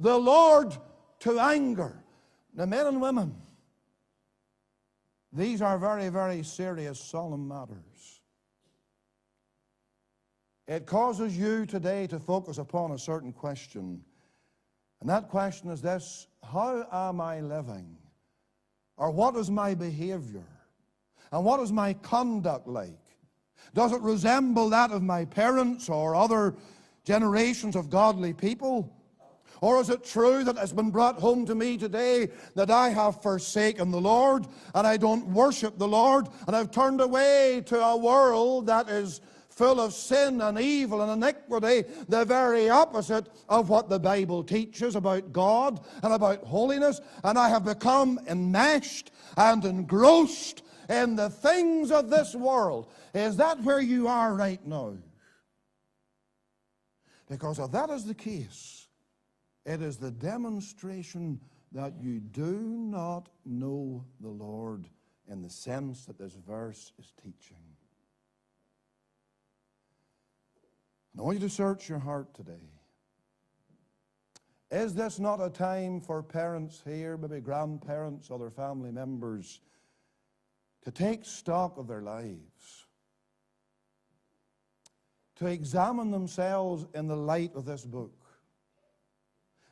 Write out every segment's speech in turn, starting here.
the Lord to anger. Now, men and women, these are very, very serious, solemn matters. It causes you today to focus upon a certain question. And that question is this: how am I living? Or what is my behavior? And what is my conduct like? Does it resemble that of my parents or other generations of godly people? Or is it true that it's been brought home to me today that I have forsaken the Lord and I don't worship the Lord and I've turned away to a world that is full of sin and evil and iniquity, the very opposite of what the Bible teaches about God and about holiness, and I have become enmeshed and engrossed in the things of this world? Is that where you are right now? Because if that is the case, it is the demonstration that you do not know the Lord in the sense that this verse is teaching. And I want you to search your heart today. Is this not a time for parents here, maybe grandparents, other family members, to take stock of their lives, to examine themselves in the light of this book,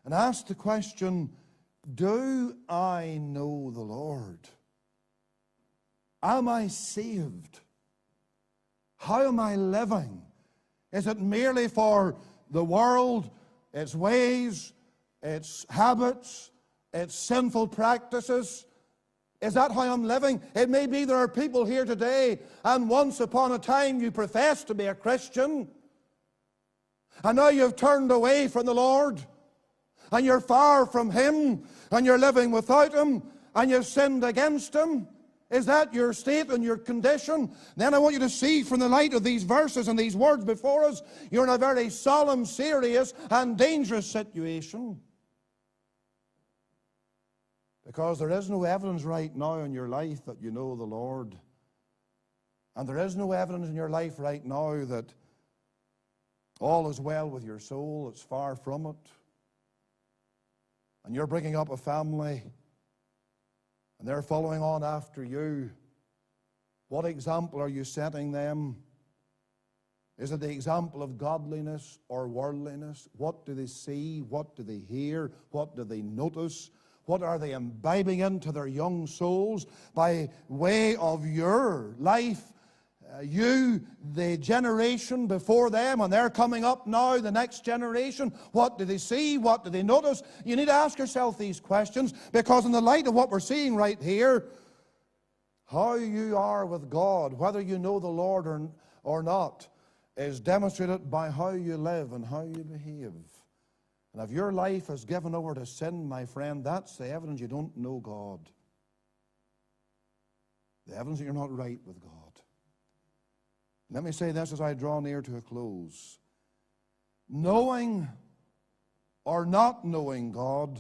and ask the question, do I know the Lord? Am I saved? How am I living? Is it merely for the world, its ways, its habits, its sinful practices? Is that how I'm living? It may be there are people here today, and once upon a time you professed to be a Christian, and now you've turned away from the Lord, and you're far from Him, and you're living without Him, and you've sinned against Him. Is that your state and your condition? Then I want you to see from the light of these verses and these words before us, you're in a very solemn, serious, and dangerous situation. Because there is no evidence right now in your life that you know the Lord. And there is no evidence in your life right now that all is well with your soul. It's far from it. And you're bringing up a family, and they're following on after you. What example are you setting them? Is it the example of godliness or worldliness? What do they see? What do they hear? What do they notice? What are they imbibing into their young souls by way of your life? You, the generation before them, and they're coming up now, the next generation. What do they see? What do they notice? You need to ask yourself these questions, because in the light of what we're seeing right here, how you are with God, whether you know the Lord or not, is demonstrated by how you live and how you behave. And if your life is given over to sin, my friend, that's the evidence you don't know God. The evidence that you're not right with God. Let me say this as I draw near to a close. Knowing or not knowing God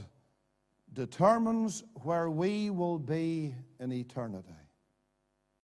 determines where we will be in eternity.